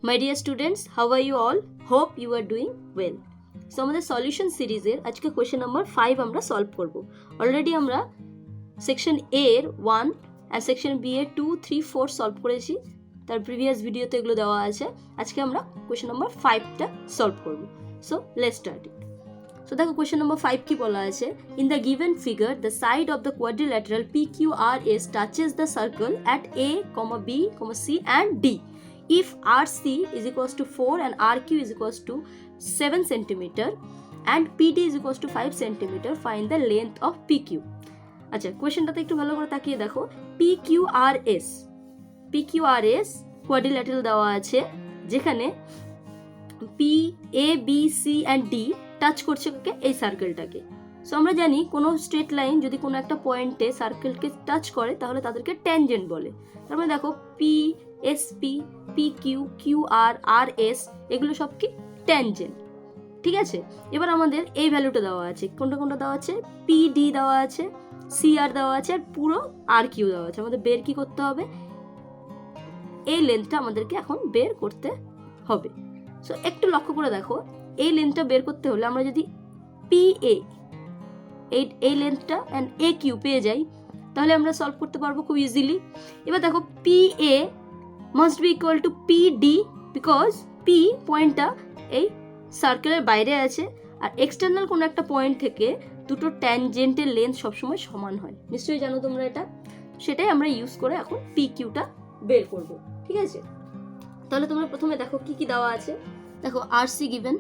My dear students, how are you all? Hope you are doing well. So আমাদের solution সিরিজের আজকে question number 5 আমরা solve করব। Already আমরা সেকশন এ এর 1 আর সেকশন বি এর 2, 3, 4 সলভ করেছি। তার প্রিভিয়াস ভিডিওতে এগুলো দেওয়া আছে। আজকে আমরা কোয়েশ্চেন নাম্বার 5টা সলভ করব। So let's start it. So দেখো কোয়েশ্চেন নাম্বার 5 কি বলা আছে, in the given figure the side of the quadrilateral PQRS touches the circle at A, B, C and D. If RC is equals to 4 and RQ is equals to 7 cm and PD is equals to 5 cm, find the length of PQ. আচ্ছা কোয়েশ্চেনটাতে একটু ভালো করে তাকিয়ে দেখো, PQRS quadrilateral দেওয়া আছে যেখানে P, A, B, C and D touch করছে এই সার্কেলটাকে। সো আমরা জানি কোনো স্ট্রেট লাইন যদি কোনো একটা পয়েন্টে সার্কেলকে টাচ করে তাহলে তাদেরকে ট্যানজেন্ট বলে। তার মানে দেখো P, SP, PQ, QR, RS এগুলো সব কি ট্যানজেন্ট, ঠিক আছে। এবার আমাদের এই ভ্যালুটা দেওয়া আছে, কোনটা কোনটা দেওয়া আছে, PD দেওয়া আছে, CR দেওয়া আছে আর পুরো RQ দেওয়া আছে। আমাদের বের কি করতে হবে, এই লেন্থটা আমাদেরকে এখন বের করতে হবে। সো একটু লক্ষ্য করে দেখো, এই লেন্থটা বের করতে হলে আমরা যদি PA এই লেন্থটা অ্যান্ড AQ পেয়ে যাই তাহলে আমরা সলভ করতে পারবো খুব ইজিলি। এবার দেখো PA must be equal to PD because P পয়েন্টটা এই সার্কেলের বাইরে আছে আর এক্সটার্নাল কোনো একটা পয়েন্ট থেকে দুটো ট্যানজেন্টের লেন্থ সবসময় সমান হয়, নিশ্চয়ই জানো তোমরা এটা। সেটাই আমরা ইউজ করে এখন PQটা বের করব, ঠিক আছে। তাহলে তোমরা প্রথমে দেখো কি কি দেওয়া আছে। দেখো RC given,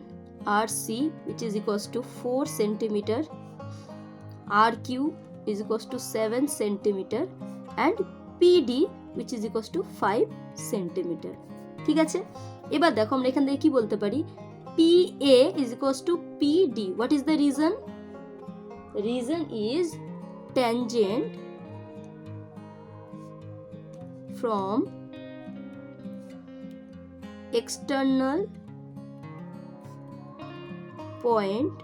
RC which is equals to 4 cm, RQ is equals to 7 cm and PD which is equals to 5 cm, ঠিক আছে। এবার দেখো আমরা এখান থেকে কি বলতে পারি, PA is equals to PD. What is the reason? The reason is tangent from external point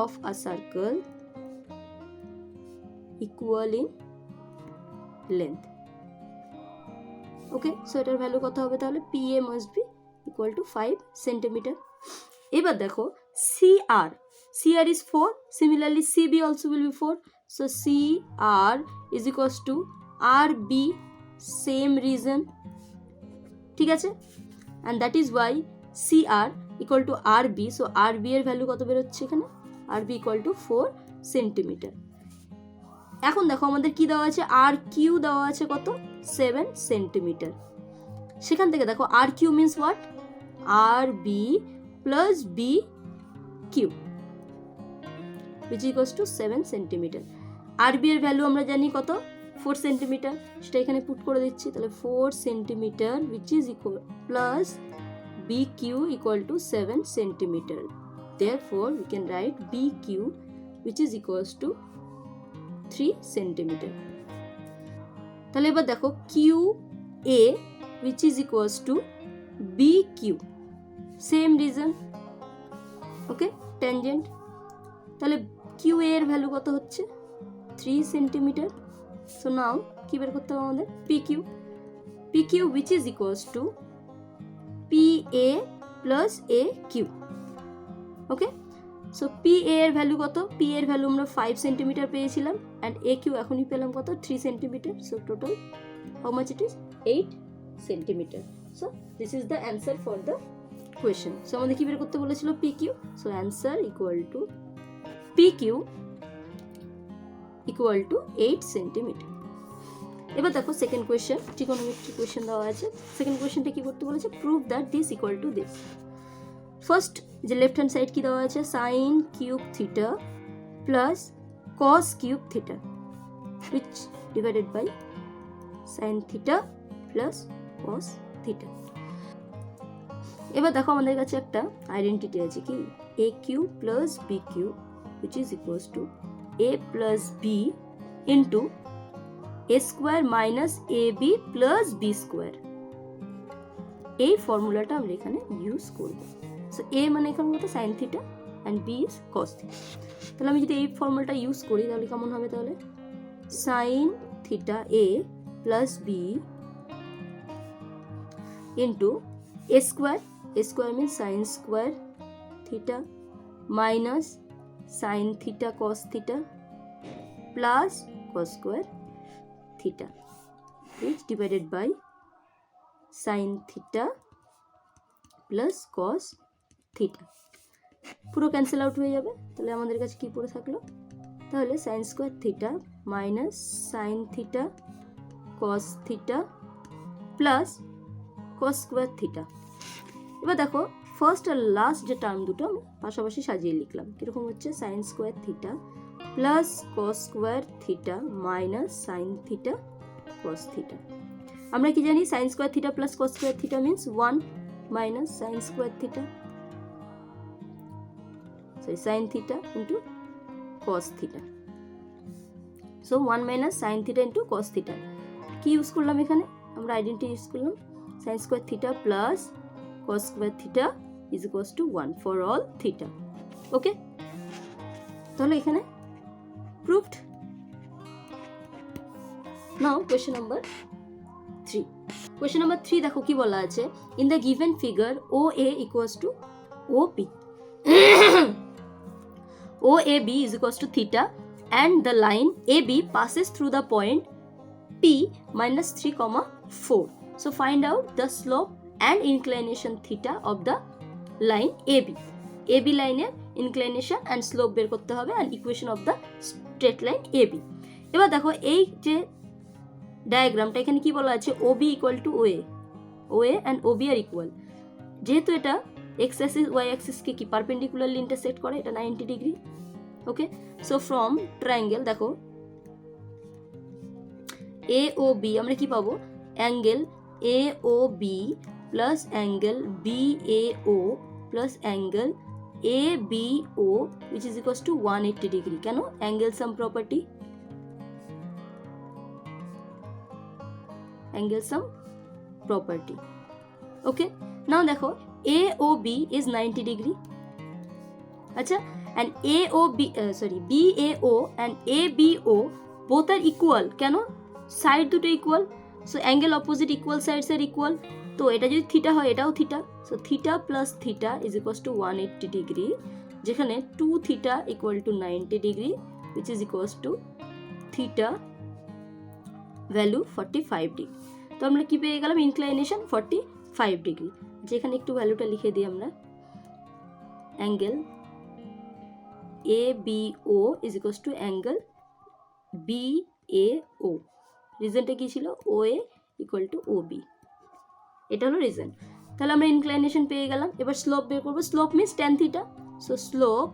of a circle equal in length. Okay, so এটার ভ্যালু কত হবে তাহলে, PA must be equal to 5 cm. এবার দেখো CR is 4, similarly CB also will be 4, so CR is equals to RB, same reason, ঠিক আছে। and that is why CR equal to RB, so RB এর value কত বের হচ্ছে এখানে, RB equal to 4 cm. এখন দেখো আমাদের কি দেওয়া আছে, RQ দেওয়া আছে কত, 7 cm। সেখান থেকে দেখো RQ means what, RB plus BQ which equals to 7 cm. RB এর ভ্যালু আমরা জানি কত, 4 cm, সেটা এখানে পুট করে দিচ্ছি। তাহলে 4 cm which is equal plus BQ equal to 7 cm. Therefore we can write BQ which is equals to 3 cm. তাহলে এবার দেখো QA which is equals to BQ, same reason, okay, tangent. তাহলে QA এর value কত হচ্ছে, 3 cm. So now কি বের করতে হবে আমাদের, PQ which is equals to PA plus AQ, okay. So PA এর ভ্যালু কত, PA এর ভ্যালু আমরা 5 cm পেয়েছিলাম and AQ এখনই পেলাম কত, 3 cm. So total how much it is, 8 cm. So this is the answer for the question. So আমাদের কি বের করতে বলেছিল, PQ. So answer equal to PQ equal to 8 cm. এবার দেখো সেকেন্ড কোয়েশ্চেন, ট্রিগোনোমেট্রি কোয়েশ্চেন দেওয়া আছে। সেকেন্ড কোয়েশ্চেনটা কি করতে বলেছে, prove that this equal to this. First যে লেফট হ্যান্ড সাইড কি দেওয়া আছে, sine cube theta plus cos cube theta which divided by sine theta plus cos theta. এবার দেখো আমাদের কাছে একটা আইডেন্টিটি আছে কি, AQ plus BQ which is equals to A plus B into A square minus AB plus B square. এই ফর্মুলাটা আমরা এখানে ইউজ করব। সো A মানে এখানে কত, sine theta and B is cos theta. তাহলে আমি যদি এই ফর্মুলাটা ইউজ করি তাহলে কেমন হবে, তাহলে sine theta A plus B into a square means sin square theta minus sin theta cos theta plus cos square theta is divided by sin theta plus cos theta. পুরো ক্যান্সেল আউট হয়ে যাবে, তাহলে আমাদের কাছে কি পড়ে থাকলো, তাহলে sin square theta minus sin theta cos theta plus cos square theta. এবার দেখো ফার্স্ট আর লাস্ট যে টার্ম দুটো আমি পাশাপাশি সাজিয়ে লিখলাম, কিরকম হচ্ছে sin square theta plus cos square theta minus sin theta cos theta. আমরা কি জানি sin square theta plus cos square theta means 1 minus sin square theta, sin theta into cos theta. So 1 minus sin theta into cos theta. কি use করলাম এখানে, আমরা identity use করলাম, sin square theta plus cos square theta is equals to 1 for all theta. ওকে, তাহলে এখানে proved. Now question number 3. Question number 3 দেখো কি বলা আছে, in the given figure OA equals to OP. OAB is equals to theta and the line AB passes through the point P minus 3, 4. So find out the slope and inclination theta of the line AB. AB line inclination and slope বের করতে হবে and equation of the straight line AB. এবার দেখো এই যে ডায়াগ্রামটা এখানে কি বলা আছে, OB equal to OA and OB are equal. যেহেতু এটা x axis y axis কে কি পারপেন্ডিকুলারলি ইন্টারসেক্ট করে, এটা 90 degree. Okay, so from triangle দেখো AOB আমরা কি পাবো, angle AOB plus angle BAO plus angle ABO which is equals to 180 degree. কেন, অ্যাঙ্গেল সাম প্রপার্টি, অ্যাঙ্গেল সাম প্রপার্টি। ওকে, নাও দেখো AOB is 90 degree. আচ্ছা, and BAO and ABO both are equal. কেন, side দুটো equal, so angle opposite equal sides are equal, তো এটা যদি theta হয় theta থিটা, so theta plus theta is equals to 180 degree, যেখানে 2 theta equal to 90 degree which is equals to theta value 45 degree. তো আমরা কি পেয়ে গেলাম, ইনক্লাইনেশন 45 ডিগ্রি। যেখানে একটু ভ্যালুটা লিখে দিই আমরা, angle ABO is equals to angle BAO। রিজনটা কি ছিল, OA equal to OB, এটা হলো রিজন। তাহলে আমরা ইনক্লাইনেশন পেয়ে গেলাম। এবার স্লোপ বের করবো, slope means tan theta, so slope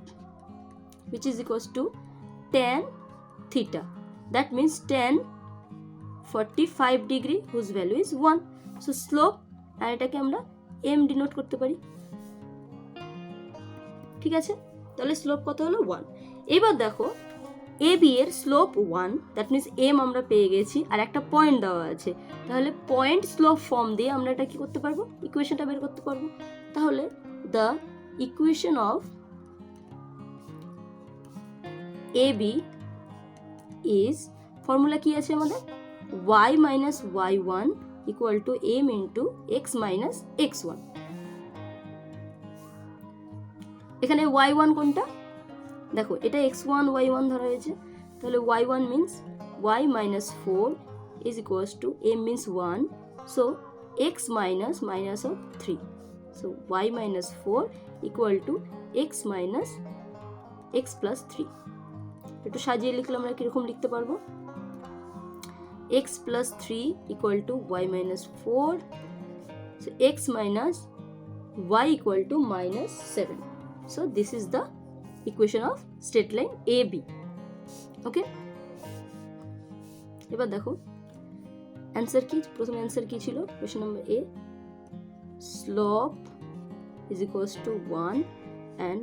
which is equals to tan theta, that means tan 45 degree whose value is 1. So slope, আর এটাকে আমরা m ডিনোট করতে পারি, ঠিক আছে। তাহলে স্লোপ কত হলো, 1। এবার দেখো AB এর স্লোপ 1, দ্যাট মিন্স m আমরা পেয়ে গেছি, আর একটা পয়েন্ট দেওয়া আছে, তাহলে পয়েন্ট স্লোপ ফর্ম দিয়ে আমরা এটা কি করতে পারবো, ইকুয়েশনটা বের করতে পারবো। তাহলে the equation of AB is, formula কি আছে আমাদের, y minus y1 equal to m into x minus x1। এখানে y1 কোনটা, দেখো এটা x1 y1 ধরা হয়েছে, তাহলে y1 means y minus 4 is equals to m means 1, so x minus minus of 3, so y minus 4 equal to x minus x plus 3। একটু সাজিয়ে লিখলে আমরা কিরকম লিখতে পারবো, x plus 3 equal to y minus 4, so x minus y equal to minus 7. So this is the equation of straight line AB. Okay, এবার দেখো answer কি, প্রথম অ্যান্সার কি ছিল, question number A, slope is equals to 1 and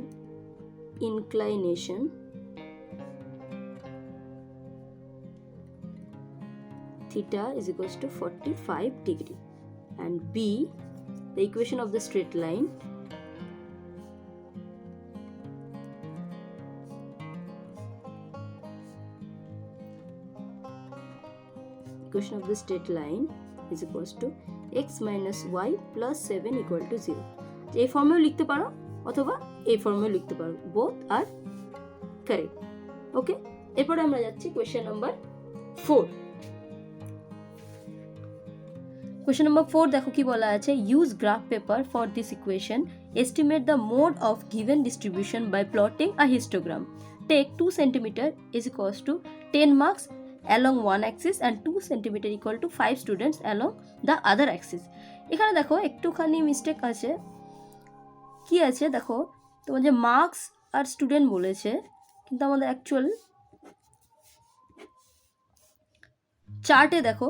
inclination theta is equals to 45 degree, and B, the equation of the straight line equation of the straight line is equals to X minus Y plus 7 equal to 0। এই ফর্মেও লিখতে পারো অথবা এই ফর্মেও লিখতে পারো, both আর correct. ওকে, এরপরে আমরা যাচ্ছি কোয়েশ্চেন নাম্বার 4। কোয়েশ্চেন নাম্বার 4 দেখো কি বলা আছে, use graph paper for this equation, estimate the mode of given distribution by plotting a histogram, take 2 centimetre is equals to 10 marks along one axis and 2 centimeter equal to 5 students along the other axis। এখানে দেখো একটুখানি mistake আছে, কি আছে দেখো, তোমার যে marks আর student বলেছে, কিন্তু আমাদের অ্যাকচুয়াল চার্টে দেখো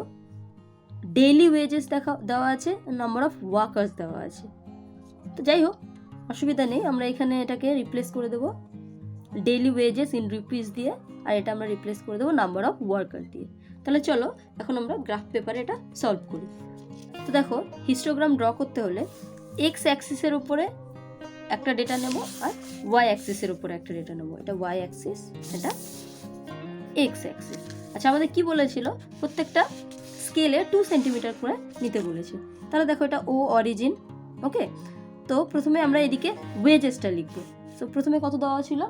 ডেইলি ওয়েজেস দেওয়া আছে, নাম্বার অফ ওয়ার্কার্স দেওয়া আছে। তো যাই হোক, অসুবিধা নেই, আমরা এখানে এটাকে রিপ্লেস করে দেবো ডেইলি ওয়েজেস ইন রুপিস দিয়ে, আর এটা আমরা রিপ্লেস করে দেবো নাম্বার অফ ওয়ার্কার দিয়ে। তাহলে চলো এখন আমরা গ্রাফ পেপারে এটা সলভ করি। তো দেখো হিস্টোগ্রাম ড্র করতে হলে এক্স অ্যাক্সিসের উপরে একটা ডেটা নেব আর ওয়াই অ্যাক্সিসের উপরে একটা ডেটা নেব। এটা ওয়াই অ্যাক্সিস, এটা এক্স অ্যাক্সিস। আচ্ছা, আমাদের কি বলেছিল, প্রত্যেকটা স্কেলে 2 সেন্টিমিটার করে নিতে বলেছে। তাহলে দেখো এটা ও অরিজিন। ওকে, তো প্রথমে আমরা এদিকে ওয়েজেসটা লিখবো। সো প্রথমে কত দেওয়া ছিল,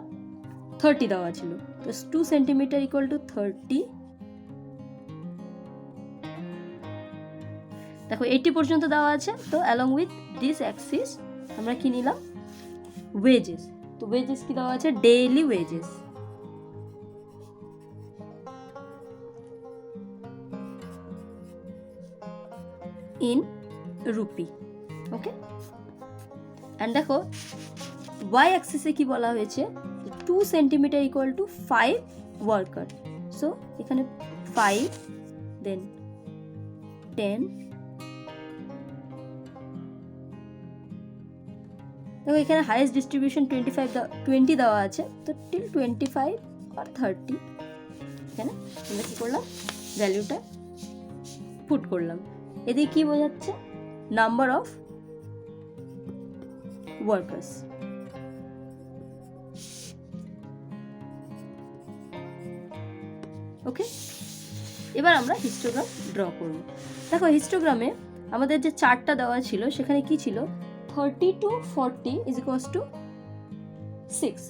30 দেওয়া ছিল, তো 2 সেন্টিমিটার ইকুয়াল টু 30। দেখো 80 পর্যন্ত দেওয়া আছে, তো অ্যালং উইথ দিস অ্যাক্সিস আমরা কি নিলাম, ওয়েজেস। তো ওয়েজেস কি দেওয়া আছে, daily wages. In rupee. Okay, and দেখো ওয়াই অ্যাক্সিসে কি বলা হয়েছে, 2 centimetre equal to 5 worker. So এখানে 5, দেন 10, দেখো এখানে হাইয়েস্ট ডিস্ট্রিবিউশন 20 দেওয়া আছে, তো টিল 25 আর 30 এখানে আমরা কী করলাম, ভ্যালুটা পুট করলাম। এদিকে কি বোঝাচ্ছে, নাম্বার অফ ওয়ার্কার্স। ওকে, এবার আমরা হিস্টোগ্রাম ড্র করব। দেখো হিস্টোগ্রামে আমাদের যে চার্টটা দেওয়া ছিল সেখানে কি ছিল, 30 to 40 is equals two 6।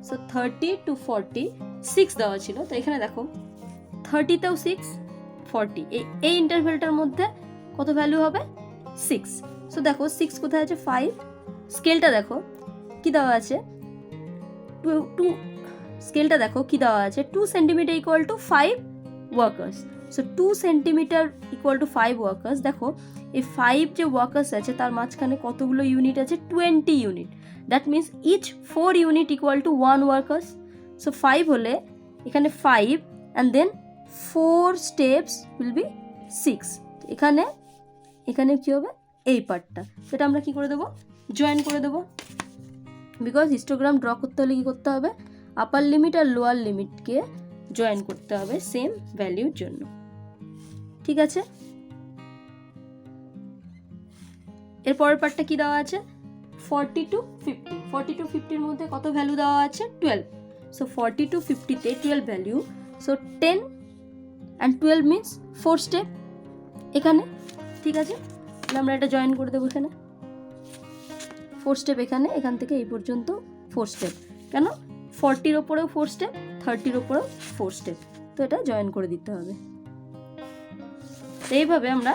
So 30 to 40 6 দেওয়া ছিল। তো এখানে দেখো 30তেও 6, 40 এই ইন্টারভ্যালটার মধ্যে কত ভ্যালু হবে, 6। সো দেখো 6 কোথায় আছে, 5। স্কেলটা দেখো কি দেওয়া আছে, 2 স্কেলটা দেখো কি দেওয়া আছে, 2 centimetre equal to 5 workers. So 2 centimetre equal to 5 workers. দেখো এই 5 যে ওয়ার্কার্স আছে তার মাঝখানে কতগুলো ইউনিট আছে, 20 unit. That means each 4 unit equal to 1 workers. So 5 হলে এখানে 5 and then 4 steps will be 6। এখানে কি হবে, এই পার্টটা, সেটা আমরা কি করে দেবো, জয়েন করে দেবো। বিকজ হিস্টোগ্রাম ড্র করতে হলে কি করতে হবে, আপার লিমিট আর লোয়ার লিমিটকে জয়েন করতে হবে সেম ভ্যালুর জন্য। ঠিক আছে, এর পরের পার্টটা কি দেওয়া আছে, 40 to 50। 40 to 50-র মধ্যে কত ভ্যালু দেওয়া আছে, 12। So 40 to 50-তে 12 value. So 10 and 12 means 4 step এখানে। ঠিক আছে, তাহলে আমরা এটা জয়েন করে দেবো এখানে 4 স্টেপ, এখান থেকে এই পর্যন্ত 4 স্টেপ। কেন, 40-র ওপরেও 4 স্টেপ, 30-র ওপরেও 4 স্টেপ, তো এটা জয়েন করে দিতে হবে। এইভাবে আমরা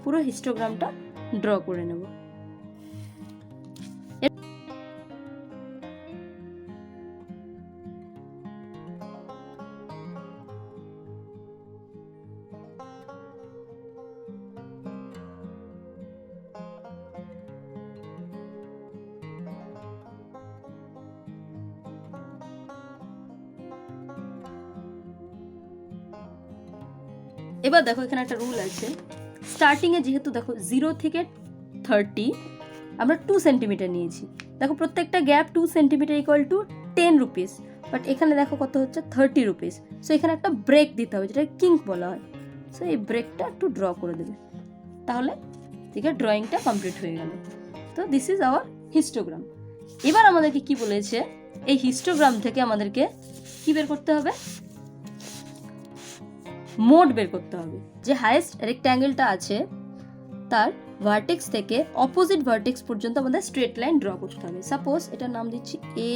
পুরো হিস্টোগ্রামটা ড্র করে নেব। এবার দেখো এখানে একটা রুল আছে, স্টার্টিংয়ে যেহেতু দেখো 0 থেকে 30 আমরা 2 সেন্টিমিটার নিয়েছি। দেখো প্রত্যেকটা gap 2 centimetre equal two 10 rupees, but এখানে দেখো কত হচ্ছে 30 রুপিস। সো এখানে একটা ব্রেক দিতে হবে, যেটা কিঙ্ক বলা হয়। সো এই ব্রেকটা একটু ড্র করে দেবে, তাহলে ঠিক আছে, ড্রয়িংটা কমপ্লিট হয়ে গেল। তো দিস ইজ আওয়ার হিস্টোগ্রাম। এবার আমাদেরকে কি বলেছে, এই হিস্টোগ্রাম থেকে আমাদেরকে কি বের করতে হবে, মোড বের করতে হবে। যে হাইয়েস্ট রেক্ট্যাঙ্গেলটা আছে তার ভার্টেক্স থেকে অপোজিট ভার্টেক্স পর্যন্ত আমাদের স্ট্রেট লাইন ড্র করতে হবে। সাপোজ এটার নাম দিচ্ছি এ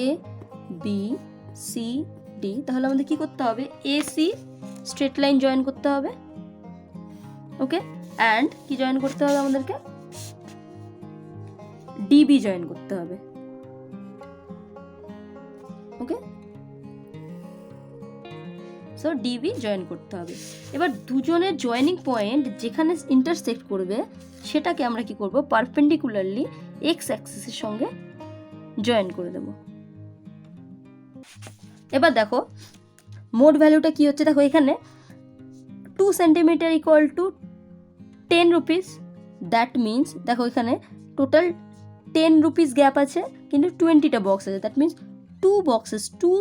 বি সি ডি, তাহলে আমাদের কি করতে হবে, A C straight line join করতে হবে, ওকে, অ্যান্ড কি জয়েন করতে হবে আমাদেরকে, ডিবি জয়েন করতে হবে, ওকে, সো ডিবি জয়েন করতে হবে। এবার দুজনের জয়েনিং পয়েন্ট যেখানে ইন্টারসেক্ট করবে সেটাকে আমরা কি করব, পারপেন্ডিকুলারলি এক্স অ্যাক্সিসের সঙ্গে জয়েন করে দেব। এবার দেখো মোড ভ্যালুটা কি হচ্ছে, দেখো এখানে 2 centimetre equal two 10 rupees, that means দেখো এখানে টোটাল 10 রুপিস গ্যাপ আছে কিন্তু 20টা বক্স আছে, that means 2 boxes 2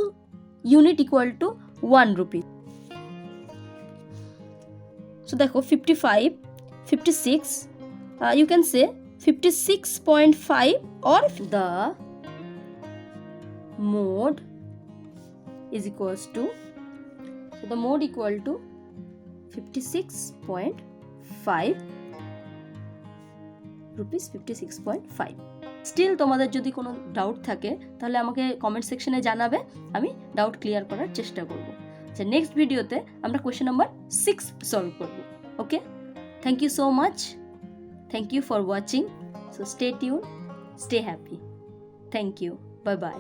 unit equal to 1 rupee. So দেখো 55, 56, you can say 56.5 or the mode is equals to, so the mode equal to 56.5 rupees, 56.5. Still তোমাদের যদি কোনো doubt থাকে তাহলে আমাকে কমেন্ট সেকশনে জানাবে, আমি ডাউট ক্লিয়ার করার চেষ্টা করব। আচ্ছা, নেক্সট ভিডিওতে আমরা কোয়েশ্চেন নাম্বার 6 সলভ করব। Okay, thank you so much, thank you for watching, so stay tune, stay happy, thank you, bye by.